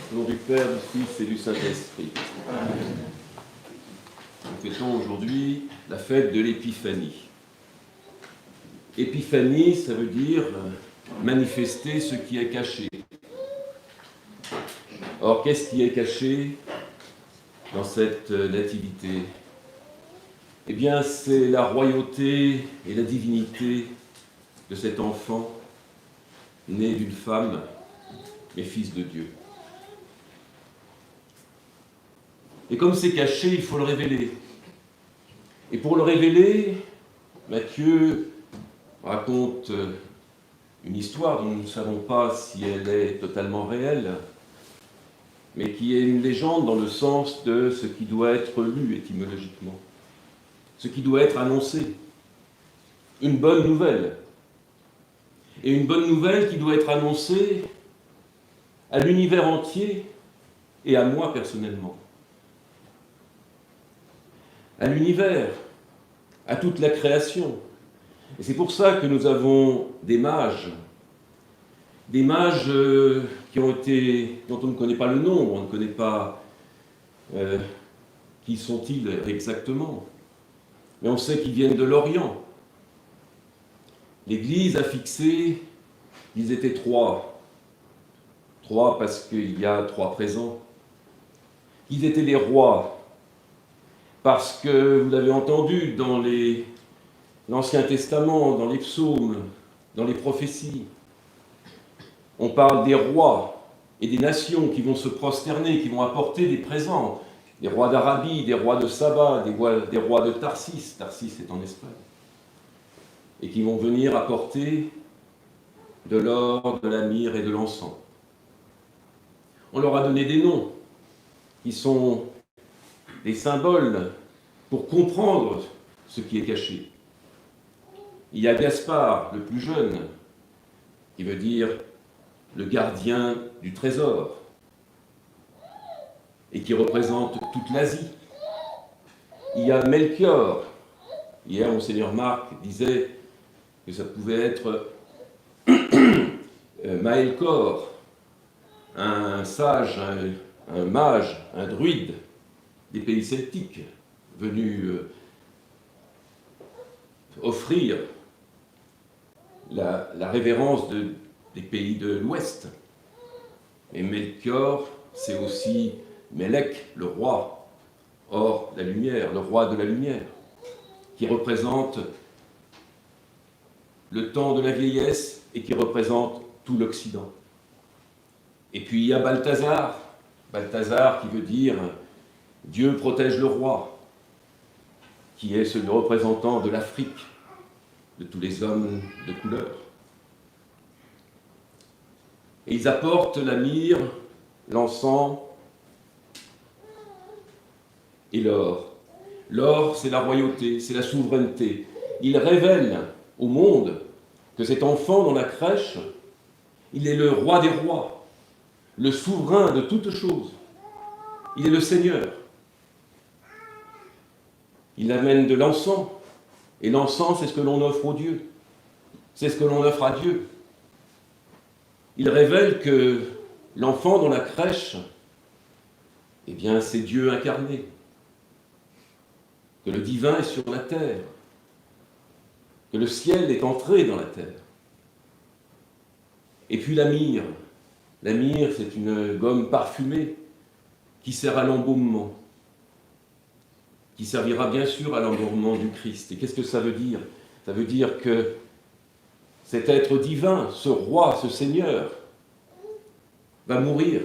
Au nom du Père, du Fils et du Saint-Esprit. Nous fêtons aujourd'hui la fête de l'Épiphanie. Épiphanie, ça veut dire manifester ce qui est caché. Or, qu'est-ce qui est caché dans cette nativité? Eh bien, c'est la royauté et la divinité de cet enfant né d'une femme, mais fils de Dieu. Et comme c'est caché, il faut le révéler. Et pour le révéler, Matthieu raconte une histoire dont nous ne savons pas si elle est totalement réelle, mais qui est une légende dans le sens de ce qui doit être lu étymologiquement, ce qui doit être annoncé, une bonne nouvelle. Et une bonne nouvelle qui doit être annoncée à l'univers entier et à moi personnellement. À l'univers, à toute la création. Et c'est pour ça que nous avons des mages qui ont été, dont on ne connaît pas le nom, on ne connaît pas qui sont-ils exactement, mais on sait qu'ils viennent de l'Orient. L'Église a fixé qu'ils étaient trois parce qu'il y a trois présents. Ils étaient des rois, parce que vous l'avez entendu dans l'Ancien Testament, dans les psaumes, dans les prophéties. On parle des rois et des nations qui vont se prosterner, qui vont apporter des présents. Des rois d'Arabie, des rois de Saba, des rois de Tarsis. Tarsis est en Espagne. Et qui vont venir apporter de l'or, de la myrrhe et de l'encens. On leur a donné des noms qui sont des symboles pour comprendre ce qui est caché. Il y a Gaspard, le plus jeune, qui veut dire le gardien du trésor, et qui représente toute l'Asie. Il y a Melchior. Hier, Monseigneur Marc disait que ça pouvait être Maelkor, un sage, un mage, un druide des pays celtiques, venu offrir la révérence des pays de l'Ouest. Et Melchior, c'est aussi Mélec, le roi, or la lumière, le roi de la lumière, qui représente le temps de la vieillesse et qui représente tout l'Occident. Et puis il y a Balthazar, Balthazar qui veut dire Dieu protège le roi, qui est le représentant de l'Afrique, de tous les hommes de couleur. Et ils apportent la myrrhe, l'encens et l'or. L'or, c'est la royauté, c'est la souveraineté. Il révèle au monde que cet enfant dans la crèche, il est le roi des rois, le souverain de toutes choses. Il est le Seigneur. Il amène de l'encens. Et l'encens, c'est ce que l'on offre au Dieu. C'est ce que l'on offre à Dieu. Il révèle que l'enfant dans la crèche, eh bien, c'est Dieu incarné. Que le divin est sur la terre. Que le ciel est entré dans la terre. Et puis la myrrhe. La myrrhe, c'est une gomme parfumée qui sert à l'embaumement. Qui servira bien sûr à l'embaumement du Christ. Et qu'est-ce que ça veut dire? Ça veut dire que cet être divin, ce roi, ce Seigneur, va mourir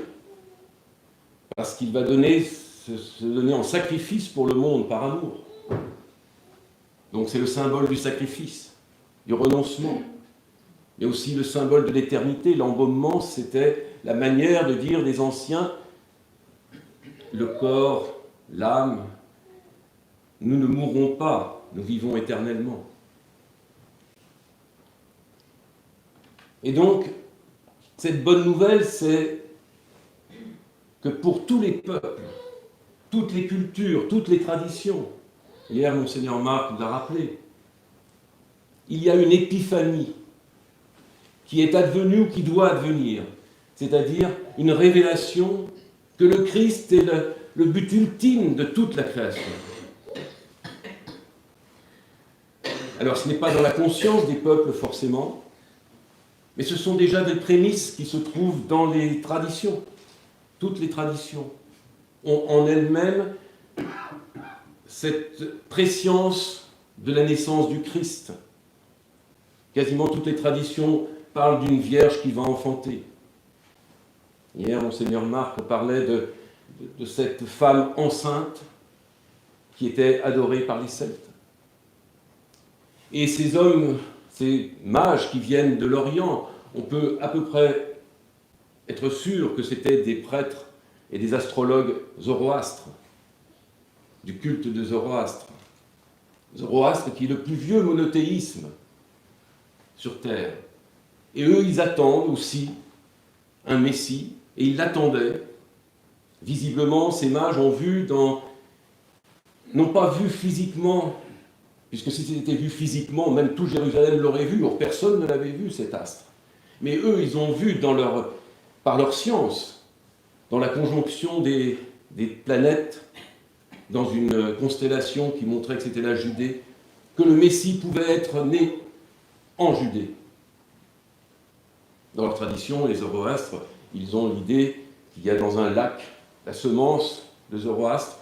parce qu'il va se donner en sacrifice pour le monde par amour. Donc c'est le symbole du sacrifice, du renoncement, mais aussi le symbole de l'éternité. L'embaumement, c'était la manière de dire des anciens, le corps, l'âme, nous ne mourrons pas, nous vivons éternellement. Et donc, cette bonne nouvelle, c'est que pour tous les peuples, toutes les cultures, toutes les traditions, hier, Monseigneur Marc nous a rappelé, il y a une épiphanie qui est advenue ou qui doit advenir. c'est-à-dire une révélation que le Christ est le but ultime de toute la création. Alors ce n'est pas dans la conscience des peuples forcément, mais ce sont déjà des prémices qui se trouvent dans les traditions. Toutes les traditions ont en elles-mêmes cette préscience de la naissance du Christ. Quasiment toutes les traditions parlent d'une vierge qui va enfanter. Hier, Monseigneur Marc parlait de cette femme enceinte qui était adorée par les Celtes. Et ces hommes, ces mages qui viennent de l'Orient, on peut à peu près être sûr que c'était des prêtres et des astrologues zoroastres, du culte de Zoroastre. Zoroastre qui est le plus vieux monothéisme sur Terre. Et eux, ils attendent aussi un Messie, et ils l'attendaient. Visiblement, ces mages ont vu n'ont pas vu physiquement, puisque si c'était vu physiquement, même tout Jérusalem l'aurait vu, or personne ne l'avait vu, cet astre. Mais eux, ils ont vu par leur science, dans la conjonction des planètes, dans une constellation qui montrait que c'était la Judée, que le Messie pouvait être né en Judée. Dans leur tradition, les Zoroastres, ils ont l'idée qu'il y a dans un lac la semence de Zoroastre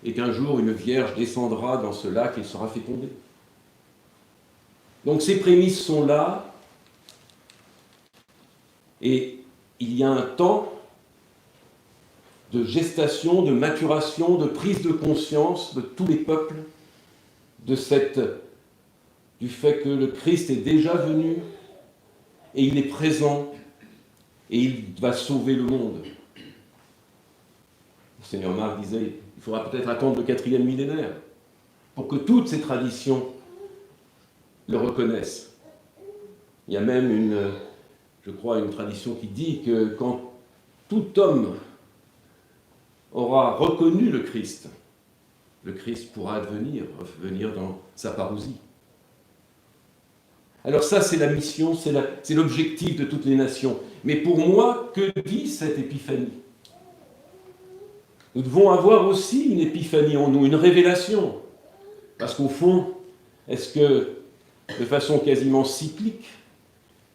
et qu'un jour une vierge descendra dans ce lac et sera fécondée. Donc ces prémices sont là et il y a un temps de gestation, de maturation, de prise de conscience de tous les peuples du fait que le Christ est déjà venu et il est présent et il va sauver le monde. Le Seigneur Marc disait, il faudra peut-être attendre le 4e millénaire pour que toutes ces traditions le reconnaissent. Il y a même je crois, une tradition qui dit que quand tout homme aura reconnu le Christ pourra venir dans sa parousie. Alors ça, c'est la mission, c'est l'objectif de toutes les nations. Mais pour moi, que dit cette épiphanie? Nous devons avoir aussi une épiphanie en nous, une révélation. Parce qu'au fond, est-ce que, de façon quasiment cyclique,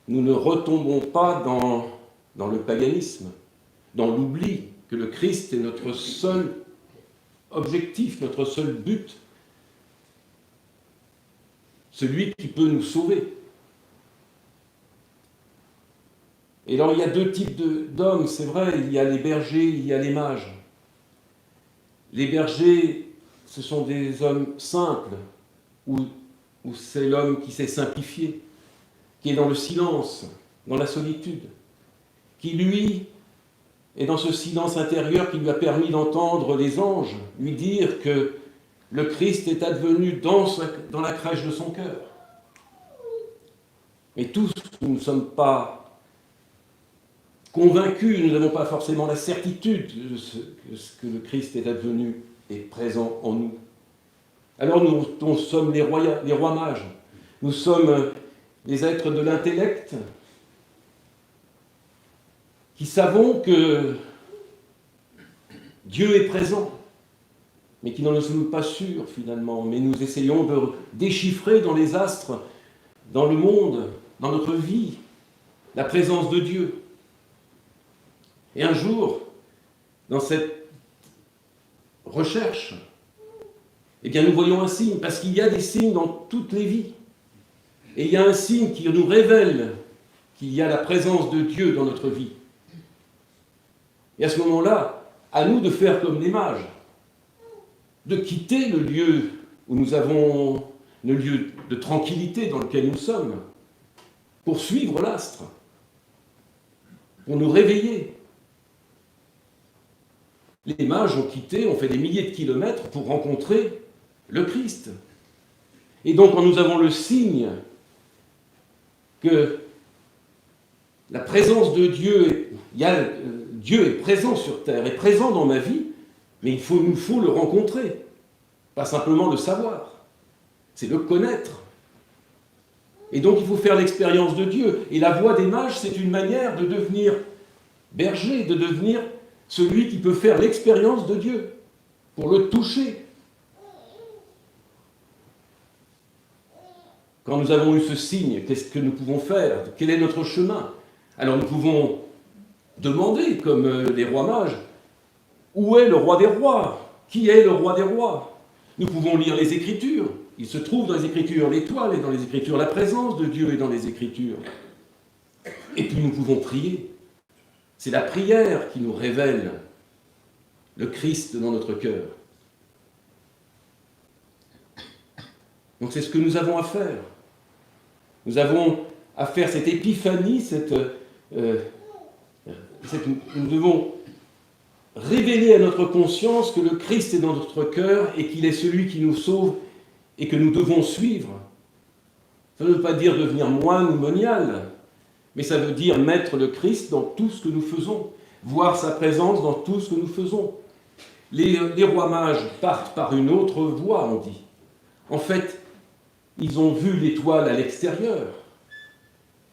nous ne retombons pas dans le paganisme, dans l'oubli que le Christ est notre seul objectif, notre seul but, celui qui peut nous sauver. Et alors il y a deux types d'hommes, c'est vrai, il y a les bergers, il y a les mages. Les bergers, ce sont des hommes simples, où c'est l'homme qui s'est simplifié, qui est dans le silence, dans la solitude, qui lui est dans ce silence intérieur qui lui a permis d'entendre les anges lui dire que le Christ est advenu dans la crèche de son cœur. Mais tous, nous ne sommes pas convaincus, nous n'avons pas forcément la certitude que le Christ est advenu et présent en nous. Alors nous sommes les rois mages, nous sommes les êtres de l'intellect qui savons que Dieu est présent, mais qui n'en sommes pas sûrs finalement, mais nous essayons de déchiffrer dans les astres, dans le monde, dans notre vie, la présence de Dieu. Et un jour, dans cette recherche, eh bien nous voyons un signe, parce qu'il y a des signes dans toutes les vies. Et il y a un signe qui nous révèle qu'il y a la présence de Dieu dans notre vie. Et à ce moment-là, à nous de faire comme les mages, de quitter le lieu où nous avons le lieu de tranquillité dans lequel nous sommes, pour suivre l'astre, pour nous réveiller. Les mages ont fait des milliers de kilomètres pour rencontrer le Christ. Et donc, quand nous avons le signe que la présence de Dieu, Dieu est présent sur terre, est présent dans ma vie, mais il nous faut le rencontrer, pas simplement le savoir, c'est le connaître. Et donc il faut faire l'expérience de Dieu. Et la voie des mages, c'est une manière de devenir berger, de devenir celui qui peut faire l'expérience de Dieu, pour le toucher. Quand nous avons eu ce signe, qu'est-ce que nous pouvons faire? Quel est notre chemin? Alors nous pouvons demander, comme les rois mages, où est le roi des rois? Qui est le roi des rois? Nous pouvons lire les Écritures. Il se trouve dans les Écritures, l'étoile est dans les Écritures, la présence de Dieu est dans les Écritures. Et puis nous pouvons prier. C'est la prière qui nous révèle le Christ dans notre cœur. Donc c'est ce que nous avons à faire. Nous avons à faire cette épiphanie, nous devons révéler à notre conscience que le Christ est dans notre cœur et qu'il est celui qui nous sauve et que nous devons suivre. Ça ne veut pas dire devenir moine ou monial, mais ça veut dire mettre le Christ dans tout ce que nous faisons, voir sa présence dans tout ce que nous faisons. Les rois mages partent par une autre voie, on dit. En fait, ils ont vu l'étoile à l'extérieur,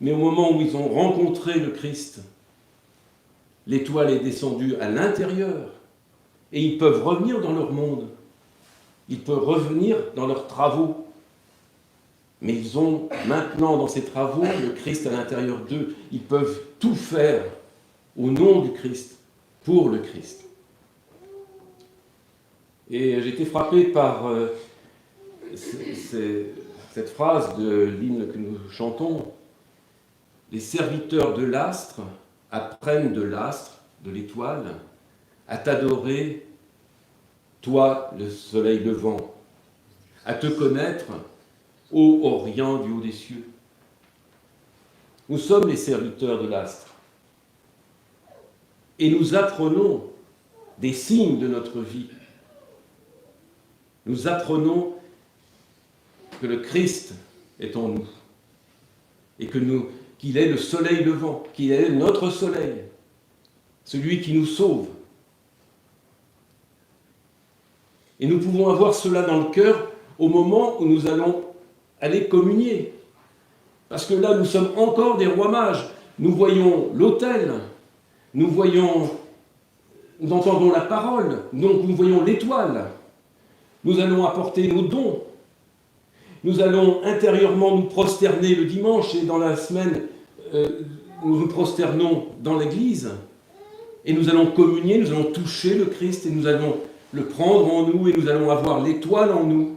mais au moment où ils ont rencontré le Christ, l'étoile est descendue à l'intérieur, et ils peuvent revenir dans leur monde, ils peuvent revenir dans leurs travaux, mais ils ont maintenant dans ces travaux le Christ à l'intérieur d'eux. Ils peuvent tout faire au nom du Christ, pour le Christ. Et j'ai été frappé par cette phrase de l'hymne que nous chantons. Les serviteurs de l'astre apprennent de l'astre, de l'étoile, à t'adorer, toi, le soleil levant, à te connaître, ô Orient du haut des cieux. Nous sommes les serviteurs de l'astre. Et nous apprenons des signes de notre vie. Nous apprenons que le Christ est en nous et qu'il est le soleil levant, qu'il est notre soleil, celui qui nous sauve. Et nous pouvons avoir cela dans le cœur au moment où nous allons aller communier. Parce que là, nous sommes encore des rois mages. Nous voyons l'autel, nous entendons la parole, donc nous voyons l'étoile. Nous allons apporter nos dons. Nous allons intérieurement nous prosterner le dimanche et dans la semaine, nous nous prosternons dans l'église. Et nous allons communier, nous allons toucher le Christ et nous allons le prendre en nous et nous allons avoir l'étoile en nous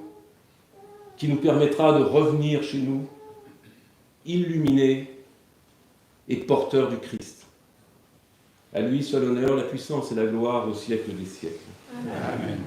qui nous permettra de revenir chez nous, illuminés et porteurs du Christ. À lui soit l'honneur, la puissance et la gloire au siècle des siècles. Amen. Amen.